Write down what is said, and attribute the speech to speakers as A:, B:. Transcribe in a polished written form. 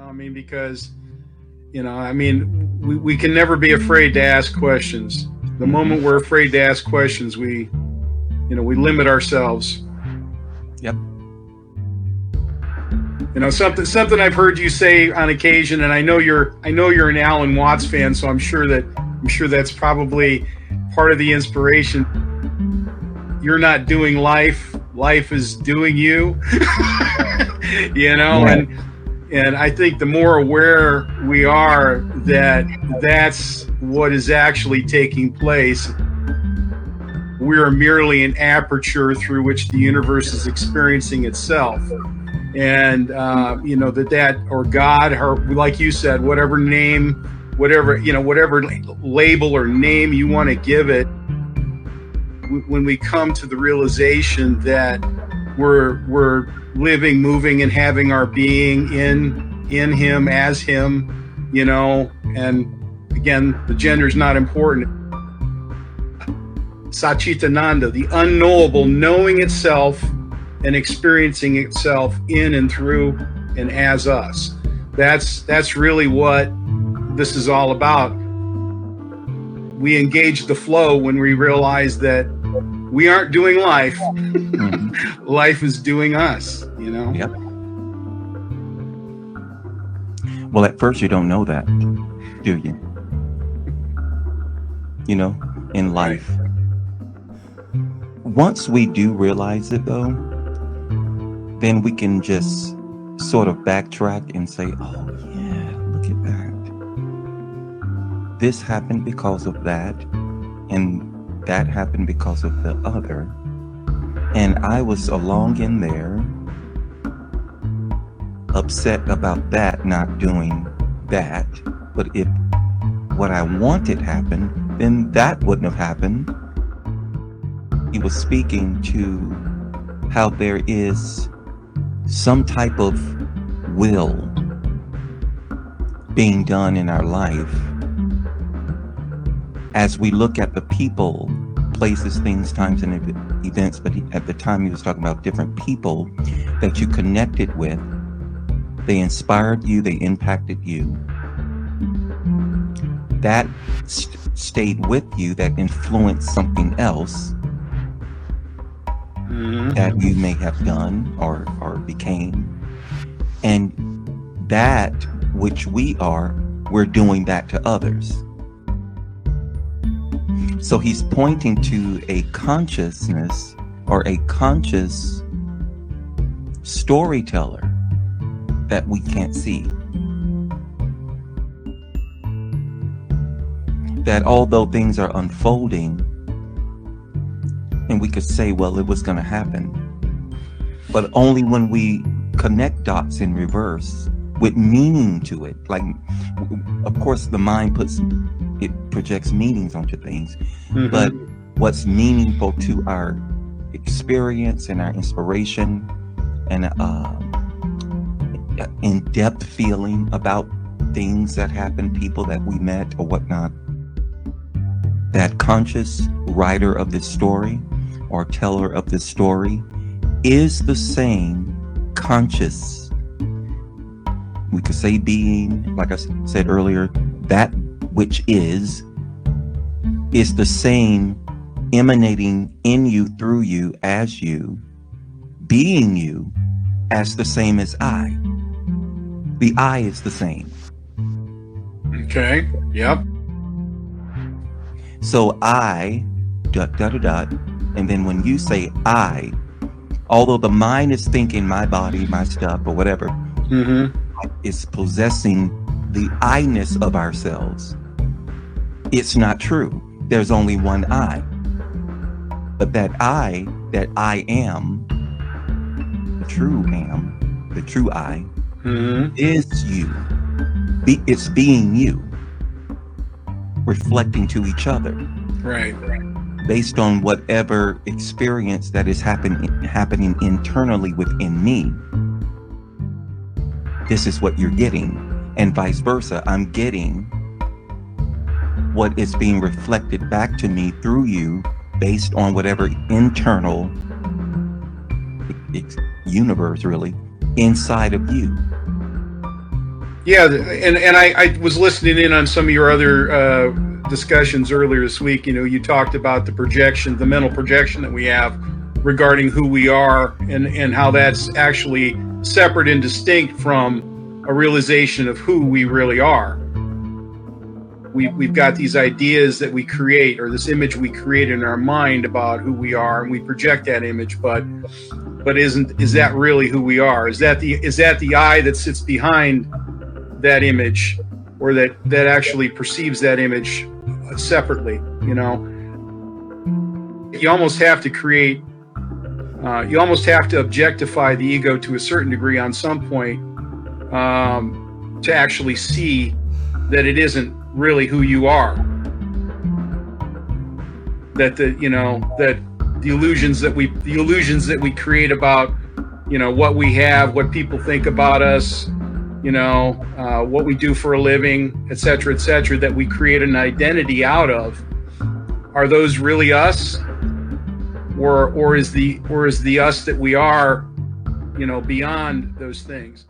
A: I mean, because, we can never be afraid to ask questions. The moment we're afraid to ask questions, we limit ourselves.
B: Yep.
A: Something I've heard you say on occasion, and I know you're an Alan Watts fan, so I'm sure that's probably part of the inspiration. You're not doing life; life is doing you.
B: Yeah.
A: And I think the more aware we are that that's what is actually taking place, we are merely an aperture through which the universe is experiencing itself. And that or God, or like you said, whatever name, whatever label or name you want to give it, when we come to the realization that we're living, moving, and having our being in Him, as Him, and again, the gender is not important. Satchitananda, the unknowable, knowing itself and experiencing itself in and through and as us. That's really what this is all about. We engage the flow when we realize that we aren't doing life. Life is doing us,
B: Yep. Well, at first you don't know that, do you? In life. Right. Once we do realize it, though, then we can just sort of backtrack and say, oh, yeah, look at that. This happened because of that, and that happened because of the other. And I was along in there, upset about that not doing that. But if what I wanted happened, then that wouldn't have happened. He was speaking to how there is some type of will being done in our life as we look at the people, places, things, times, and events. But at the time he was talking about different people that you connected with. They inspired you, they impacted you. That stayed with you, that influenced something else that you may have done or became. And that which we're doing that to others. So he's pointing to a consciousness or a conscious storyteller that we can't see. That although things are unfolding, and we could say, well, it was going to happen, but only when we connect dots in reverse with meaning to it. Like, of course, the mind projects meanings onto things, but what's meaningful to our experience and our inspiration and in-depth feeling about things that happened, people that we met or whatnot. That conscious writer of this story or teller of this story is the same conscious, we could say being, like I said earlier, that which is the same emanating in you, through you, as you, being you, as the same as I. The I is the same.
A: Okay, yep.
B: So I, ... and then when you say I, although the mind is thinking my body, my stuff, or whatever, is possessing the I-ness of ourselves, it's not true. There's only one I. But that I am, the true I, is you. It's being you, reflecting to each other.
A: Right.
B: Based on whatever experience that is happening internally within me. This is what you're getting, and vice versa. I'm getting what is being reflected back to me through you based on whatever internal universe really inside of you.
A: Yeah, and I was listening in on some of your other discussions earlier this week. You know, you talked about the projection, the mental projection that we have regarding who we are, and how that's actually separate and distinct from a realization of who we really are. We've got these ideas that we create, or this image we create in our mind about who we are, and we project that image, but is that really who we are? Is that the I that sits behind that image, or that actually perceives that image separately? You know, you almost have to create, you almost have to objectify the ego to a certain degree on some point, to actually see that it isn't really who you are. That the illusions that we create about, you know, what we have, what people think about us, you know, what we do for a living, et cetera, that we create an identity out of, are those really us, or is the us that we are, you know, beyond those things?